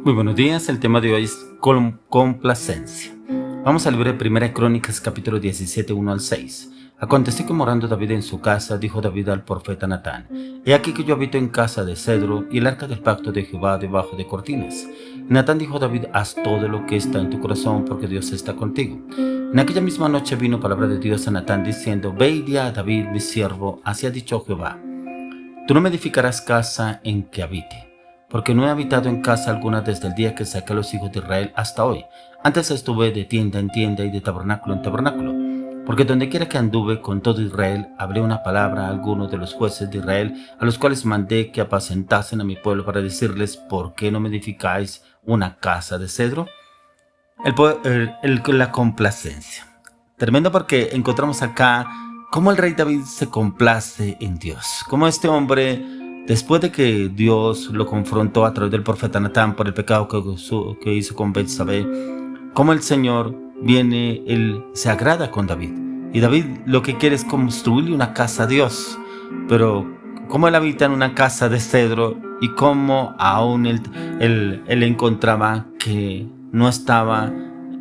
Muy buenos días, el tema de hoy es complacencia. Vamos al libro de Primera Crónicas, capítulo 17, 1 al 6. Aconteció que morando David en su casa, dijo David al profeta Natán: He aquí que yo habito en casa de cedro, y el arca del pacto de Jehová debajo de cortinas. Y Natán dijo a David: Haz todo lo que está en tu corazón, porque Dios está contigo. En aquella misma noche vino palabra de Dios a Natán, diciendo: Ve y di a David, mi siervo, así ha dicho Jehová: Tú no me edificarás casa en que habite, porque no he habitado en casa alguna desde el día que saqué a los hijos de Israel hasta hoy. Antes estuve de tienda en tienda y de tabernáculo en tabernáculo. Porque donde quiera que anduve con todo Israel, hablé una palabra a algunos de los jueces de Israel, a los cuales mandé que apacentasen a mi pueblo, para decirles: ¿Por qué no me edificáis una casa de cedro? La complacencia. Tremendo, porque encontramos acá cómo el rey David se complace en Dios. Cómo este hombre, después de que Dios lo confrontó a través del profeta Natán por el pecado que hizo con Betsabé, cómo el Señor viene, él se agrada con David. Y David lo que quiere es construirle una casa a Dios. Pero cómo él habita en una casa de cedro, y cómo aún él encontraba que no estaba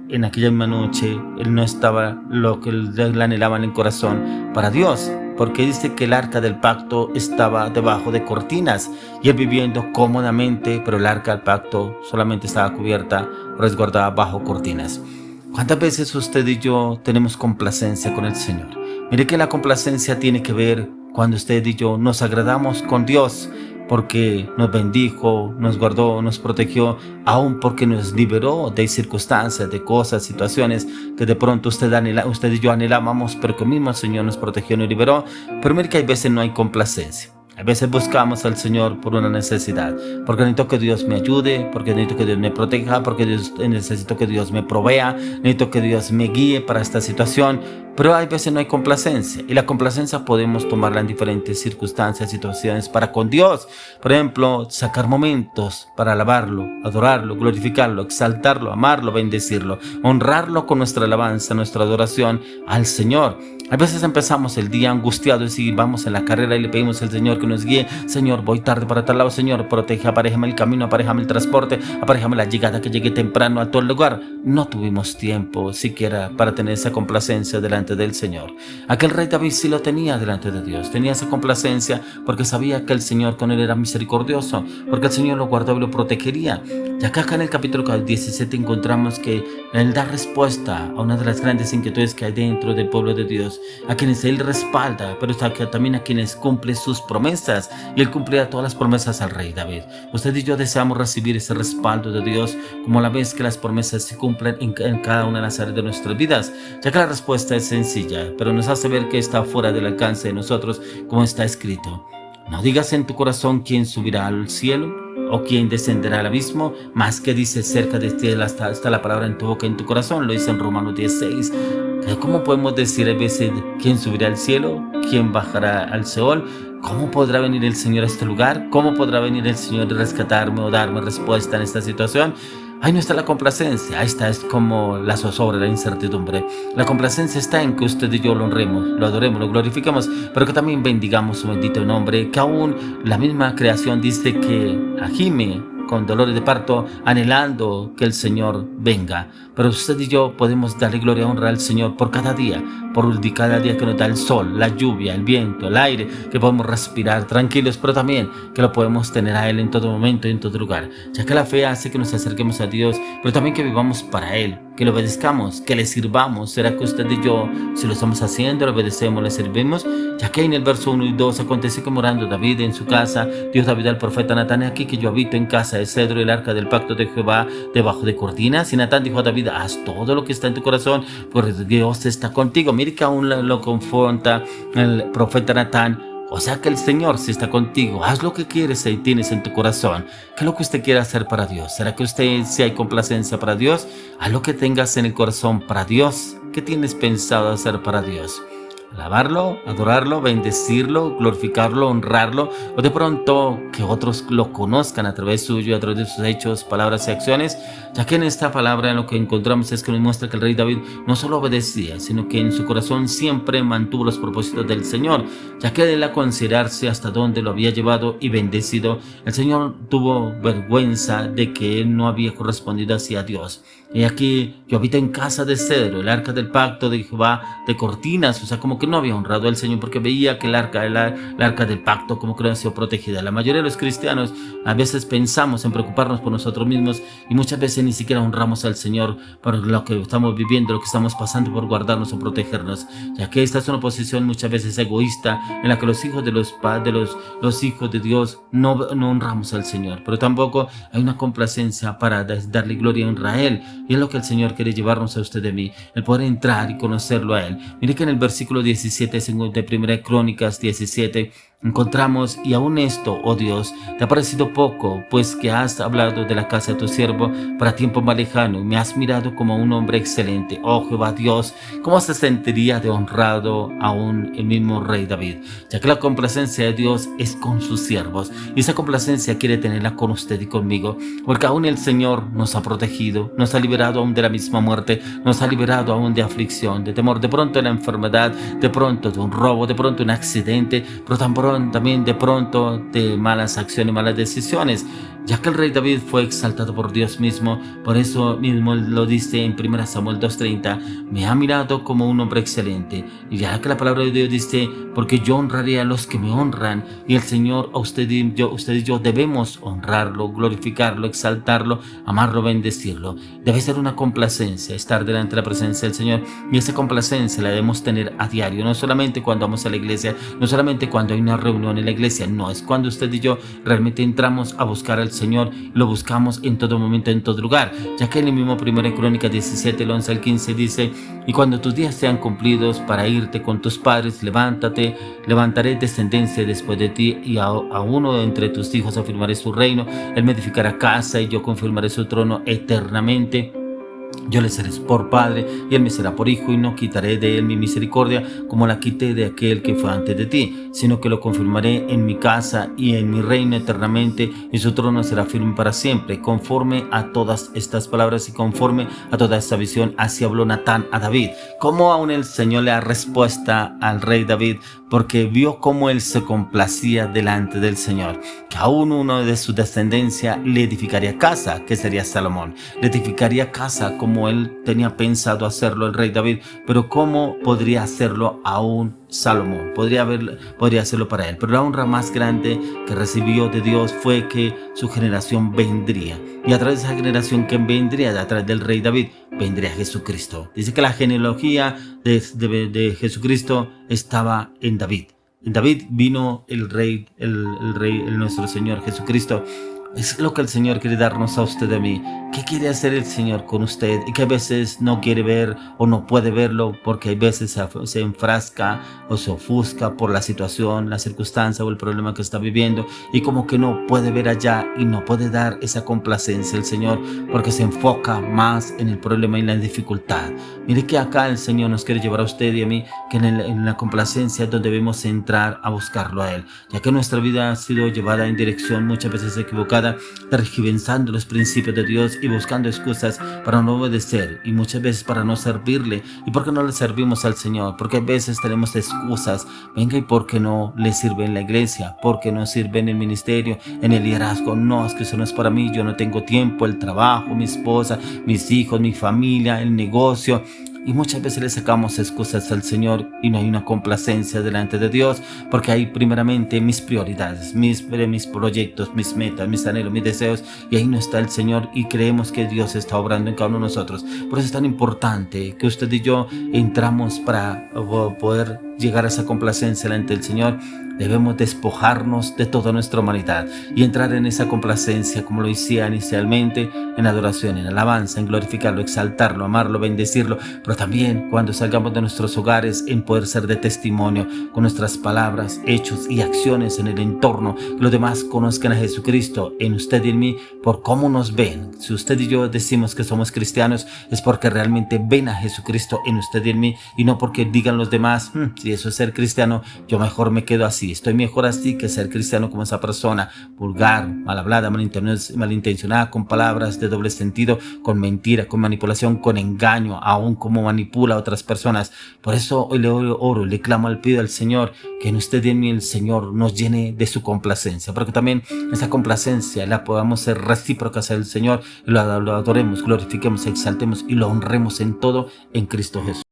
en aquella misma noche, él no estaba lo que él anhelaba en el corazón para Dios. Porque dice que el arca del pacto estaba debajo de cortinas, y él viviendo cómodamente, pero el arca del pacto solamente estaba cubierta, resguardada bajo cortinas. ¿Cuántas veces usted y yo tenemos complacencia con el Señor? Mire que la complacencia tiene que ver cuando usted y yo nos agradamos con Dios, porque nos bendijo, nos guardó, nos protegió, aún porque nos liberó de circunstancias, de cosas, situaciones que de pronto usted y yo anhelábamos, pero que mismo el Señor nos protegió y nos liberó. Pero mire que hay veces no hay complacencia. A veces buscamos al Señor por una necesidad, porque necesito que Dios me ayude, porque necesito que Dios me proteja, porque necesito que Dios me provea, necesito que Dios me guíe para esta situación. Pero hay veces no hay complacencia, y la complacencia podemos tomarla en diferentes circunstancias, situaciones para con Dios. Por ejemplo, sacar momentos para alabarlo, adorarlo, glorificarlo, exaltarlo, amarlo, bendecirlo, honrarlo con nuestra alabanza, nuestra adoración al Señor. A veces empezamos el día angustiados y vamos en la carrera y le pedimos al Señor que nos guíe. Señor, voy tarde para tal lado. Señor, protege, aparéjame el camino, aparéjame el transporte, aparéjame la llegada, que llegue temprano a todo el lugar. No tuvimos tiempo siquiera para tener esa complacencia delante del Señor. Aquel rey David sí lo tenía delante de Dios. Tenía esa complacencia porque sabía que el Señor con él era misericordioso, porque el Señor lo guardó y lo protegería. Y acá en el capítulo 17 encontramos que él da respuesta a una de las grandes inquietudes que hay dentro del pueblo de Dios, a quienes él respalda, pero también a quienes cumple sus promesas, y él cumplía todas las promesas al rey David. Usted y yo deseamos recibir ese respaldo de Dios, como a la vez que las promesas se cumplen en cada una de las áreas de nuestras vidas, ya que la respuesta es sencilla, pero nos hace ver que está fuera del alcance de nosotros, como está escrito: No digas en tu corazón quién subirá al cielo o quién descenderá al abismo, más que dice: cerca de ti está la palabra en tu boca y en tu corazón. Lo dice en Romanos 16. ¿Cómo podemos decir a veces quién subirá al cielo, quién bajará al Seol? ¿Cómo podrá venir el Señor a este lugar? ¿Cómo podrá venir el Señor a rescatarme o darme respuesta en esta situación? Ahí no está la complacencia, ahí está, es como la zozobra, la incertidumbre. La complacencia está en que usted y yo lo honremos, lo adoremos, lo glorifiquemos, pero que también bendigamos su bendito nombre, que aún la misma creación dice que gime con dolores de parto, anhelando que el Señor venga. Pero usted y yo podemos darle gloria y honra al Señor por cada día que nos da el sol, la lluvia, el viento, el aire, que podemos respirar tranquilos, pero también que lo podemos tener a Él en todo momento y en todo lugar, ya que la fe hace que nos acerquemos a Dios, pero también que vivamos para Él, que le obedezcamos, que le sirvamos. ¿Será que usted y yo, si lo estamos haciendo, le obedecemos, le servimos? Ya que en el verso 1 y 2 aconteció que morando David en su casa, Dios David al profeta Natán: He aquí que yo habito en casa de cedro, y el arca del pacto de Jehová debajo de cortinas. Y Natán dijo a David: Haz todo lo que está en tu corazón, porque Dios está contigo. Mire que aún lo confronta el profeta Natán. O sea que el Señor sí está contigo. Haz lo que quieres y tienes en tu corazón. ¿Qué es lo que usted quiere hacer para Dios? ¿Será que usted, si hay complacencia para Dios? Haz lo que tengas en el corazón para Dios. ¿Qué tienes pensado hacer para Dios? alabarlo, adorarlo, bendecirlo, glorificarlo, honrarlo, o de pronto que otros lo conozcan a través suyo, a través de sus hechos, palabras y acciones, ya que en esta palabra lo que encontramos es que nos muestra que el rey David no solo obedecía, sino que en su corazón siempre mantuvo los propósitos del Señor, ya que él a considerarse hasta dónde lo había llevado y bendecido, el Señor tuvo vergüenza de que él no había correspondido hacia Dios. Y aquí yo habito en casa de cedro, el arca del pacto de Jehová de cortinas, o sea, como que no había honrado al Señor porque veía que el arca del pacto como que no había sido protegida. La mayoría de los cristianos a veces pensamos en preocuparnos por nosotros mismos y muchas veces ni siquiera honramos al Señor por lo que estamos viviendo, lo que estamos pasando por guardarnos o protegernos, ya que esta es una posición muchas veces egoísta en la que los hijos de los hijos de Dios no honramos al Señor, pero tampoco hay una complacencia para darle gloria y honra a Él. Y es lo que el Señor quiere llevarnos a usted de mí, el poder entrar y conocerlo a Él. Mire que en el versículo 17 de 1 Crónicas 17 encontramos: y aún esto, oh Dios, te ha parecido poco, pues que has hablado de la casa de tu siervo para tiempo más lejano, y me has mirado como un hombre excelente. Oh Jehová Dios, ¿cómo se sentiría de honrado aún el mismo rey David? Ya que la complacencia de Dios es con sus siervos, y esa complacencia quiere tenerla con usted y conmigo, porque aún el Señor nos ha protegido, nos ha liberado aún de la misma muerte, nos ha liberado aún de aflicción, de temor, de pronto de la enfermedad, de pronto de un robo, de pronto de un accidente, pero también de pronto de malas acciones, malas decisiones, ya que el rey David fue exaltado por Dios mismo. Por eso mismo él lo dice en 1 Samuel 2:30: me ha mirado como un hombre excelente. Y ya que la palabra de Dios dice: porque yo honraré a los que me honran. Y el Señor, a usted y yo debemos honrarlo, glorificarlo, exaltarlo, amarlo, bendecirlo. Debe ser una complacencia estar delante de la presencia del Señor, y esa complacencia la debemos tener a diario, no solamente cuando vamos a la iglesia, no solamente cuando hay una reunión en la iglesia, no, es cuando usted y yo realmente entramos a buscar al Señor, lo buscamos en todo momento, en todo lugar, ya que en el mismo 1 Crónicas 17, el 11 al 15 dice: y cuando tus días sean cumplidos para irte con tus padres, levantaré descendencia después de ti, y a uno entre tus hijos afirmaré su reino, él me edificará casa y yo confirmaré su trono eternamente. Yo le seré por padre y él me será por hijo, y no quitaré de él mi misericordia como la quité de aquel que fue antes de ti, sino que lo confirmaré en mi casa y en mi reino eternamente, y su trono será firme para siempre. Conforme a todas estas palabras y conforme a toda esta visión, así habló Natán a David. Como aún el Señor le da respuesta al rey David, porque vio cómo él se complacía delante del Señor, que aún uno de su descendencia le edificaría casa, que sería Salomón. Le edificaría casa como él tenía pensado hacerlo el rey David, pero ¿cómo podría hacerlo aún Salomón? Podría hacerlo para él, pero la honra más grande que recibió de Dios fue que su generación vendría, y a través de esa generación que vendría, a través del rey David, vendría Jesucristo. Dice que la genealogía de Jesucristo estaba en David. En David vino el rey, nuestro Señor Jesucristo. Es lo que el Señor quiere darnos a usted y a mí. ¿Qué quiere hacer el Señor con usted? Y que a veces no quiere ver o no puede verlo, porque a veces se enfrasca o se ofusca por la situación, la circunstancia o el problema que está viviendo, y como que no puede ver allá y no puede dar esa complacencia al Señor, porque se enfoca más en el problema y la dificultad. Mire que acá el Señor nos quiere llevar a usted y a mí, que en la complacencia es donde debemos entrar a buscarlo a Él, ya que nuestra vida ha sido llevada en dirección muchas veces equivocada, tergiversando los principios de Dios y buscando excusas para no obedecer, y muchas veces para no servirle. ¿Y por qué no le servimos al Señor? Porque a veces tenemos excusas. Venga, ¿y por qué no le sirve en la iglesia? ¿Por qué no sirve en el ministerio, en el liderazgo? No, es que eso no es para mí, yo no tengo tiempo, el trabajo, mi esposa, mis hijos, mi familia, el negocio. Y muchas veces le sacamos excusas al Señor y no hay una complacencia delante de Dios, porque hay primeramente mis prioridades, mis proyectos, mis metas, mis anhelos, mis deseos, y ahí no está el Señor, y creemos que Dios está obrando en cada uno de nosotros. Por eso es tan importante que usted y yo entramos para poder llegar a esa complacencia delante del Señor. Debemos despojarnos de toda nuestra humanidad y entrar en esa complacencia, como lo decía inicialmente, en adoración, en alabanza, en glorificarlo, exaltarlo, amarlo, bendecirlo, pero también cuando salgamos de nuestros hogares, en poder ser de testimonio con nuestras palabras, hechos y acciones en el entorno, que los demás conozcan a Jesucristo en usted y en mí por cómo nos ven. Si usted y yo decimos que somos cristianos, es porque realmente ven a Jesucristo en usted y en mí, y no porque digan los demás: si eso es ser cristiano, yo mejor me quedo así. Estoy mejor así que ser cristiano como esa persona vulgar, mal hablada, malintencionada, con palabras de doble sentido, con mentira, con manipulación, con engaño, aún como manipula a otras personas. Por eso hoy le oro, le clamo al pido al Señor que en usted y en mí el Señor nos llene de su complacencia, porque también esa complacencia la podamos ser recíproca hacia el Señor y lo adoremos, glorifiquemos, exaltemos y lo honremos en todo en Cristo Jesús.